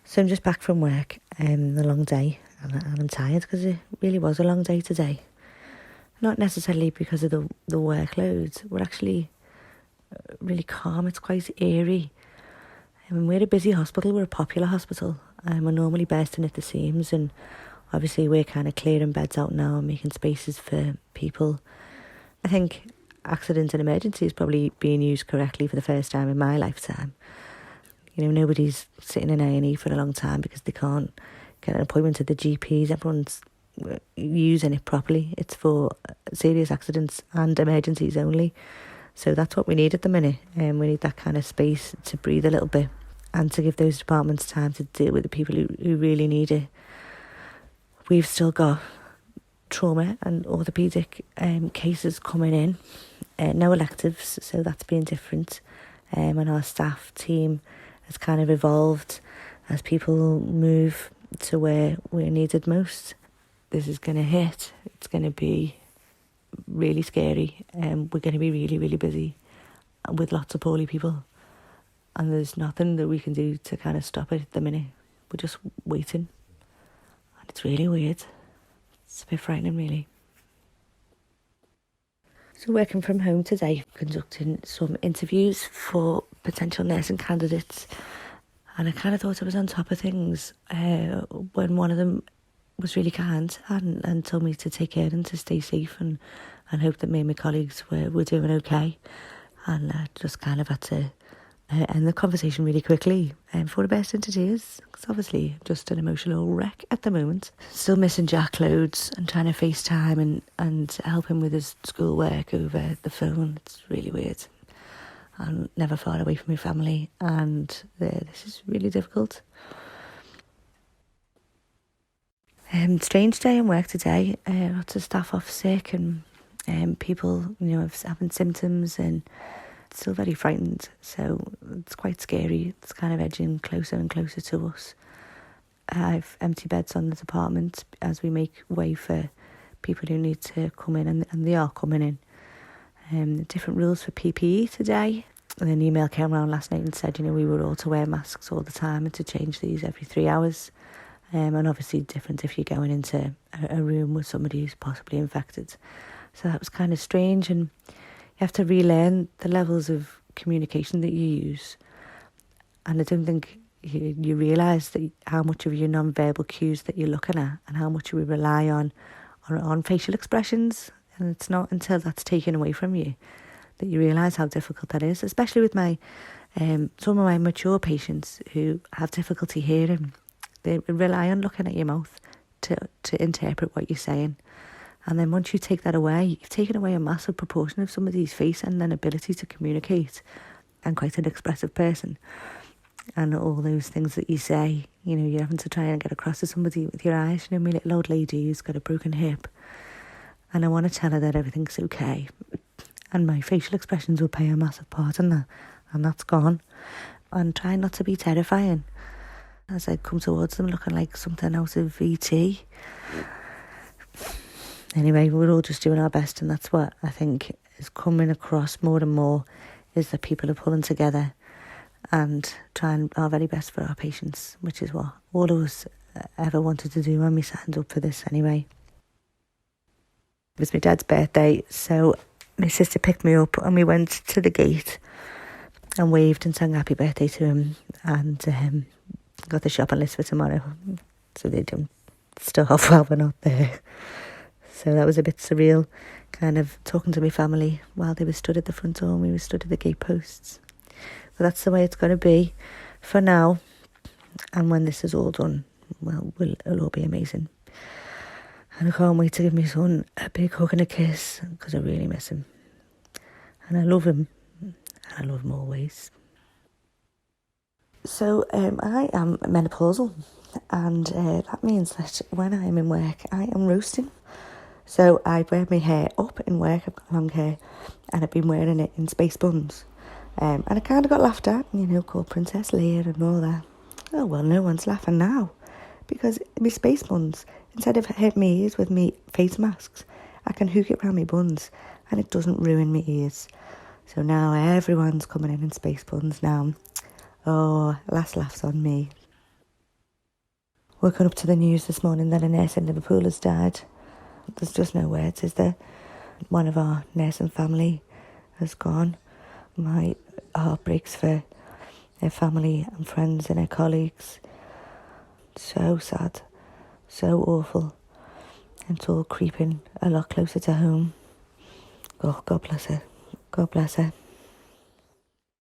So I'm just back from work, a long day, and I'm tired because it really was a long day today. Not necessarily because of the workload. We're actually really calm. It's quite eerie. We're a busy hospital. We're a popular hospital. We're normally bursting at the seams, and obviously we're kind of clearing beds out now and making spaces for people. I think accident and emergency is probably being used correctly for the first time in my lifetime. Nobody's sitting in A&E for a long time because they can't get an appointment at the GPs. Everyone's using it properly. It's for serious accidents and emergencies only. So that's what we need at the minute. We need that kind of space to breathe a little bit and to give those departments time to deal with the people who really need it. We've still got trauma and orthopaedic cases coming in. No electives, so that's been different. And our staff team has kind of evolved as people move to where we're needed most. This is going to hit. It's going to be really scary. We're going to be really, really busy with lots of poorly people. And there's nothing that we can do to kind of stop it at the minute. We're just waiting. And it's really weird. It's a bit frightening, really. So working from home today, conducting some interviews for potential nursing candidates. And I kind of thought I was on top of things when one of them was really kind and told me to take care and to stay safe and hope that me and my colleagues were doing okay. And I just kind of had to end the conversation really quickly before I burst into tears. Because obviously I'm just an emotional wreck at the moment. Still missing Jack loads and trying to FaceTime and help him with his schoolwork over the phone. It's really weird. I'm never far away from my family and this is really difficult. Strange day in work today. Lots of staff off sick and people, having symptoms and still very frightened. So it's quite scary. It's kind of edging closer and closer to us. I've empty beds on the department as we make way for people who need to come in, and they are coming in. Different rules for PPE today. And an email came around last night and said, we were all to wear masks all the time and to change these every 3 hours. And obviously different if you're going into a room with somebody who's possibly infected. So that was kind of strange, and you have to relearn the levels of communication that you use. And I don't think you realise that how much of your non-verbal cues that you're looking at and how much we rely on facial expressions. And it's not until that's taken away from you that you realise how difficult that is, especially with some of my mature patients who have difficulty hearing. They rely on looking at your mouth to interpret what you're saying. And then once you take that away, you've taken away a massive proportion of somebody's face and their ability to communicate, and quite an expressive person. And all those things that you say, you're having to try and get across to somebody with your eyes. My little old lady who's got a broken hip. And I want to tell her that everything's okay. And my facial expressions will play a massive part in that. And that's gone. And trying not to be terrifying as I come towards them looking like something out of E.T. Anyway, we're all just doing our best, and that's what I think is coming across more and more, is that people are pulling together and trying our very best for our patients, which is what all of us ever wanted to do when we signed up for this anyway. It was my dad's birthday, so my sister picked me up and we went to the gate and waved and sang happy birthday to him, and got the shopping list for tomorrow so they don't starve while we're not there. So that was a bit surreal, kind of talking to my family while they were stood at the front door and we were stood at the gate posts. But that's the way it's going to be for now. And when this is all done, well, it'll all be amazing. And I can't wait to give my son a big hug and a kiss because I really miss him. And I love him. And I love him always. So I am menopausal, and that means that when I am in work, I am roasting. So I wear my hair up in work. I've got long hair, and I've been wearing it in space buns. And I kind of got laughed at, called Princess Leia and all that. Oh, well, no one's laughing now, because my space buns, instead of hitting my ears with me face masks, I can hook it around my buns, and it doesn't ruin my ears. So now everyone's coming in space buns now. Oh, last laughs on me. woken up to the news this morning that a nurse in Liverpool has died. There's just no words, is there? One of our nursing family has gone. My heart breaks for her family and friends and her colleagues. So sad, so awful. And it's all creeping a lot closer to home. Oh, God bless her. God bless her.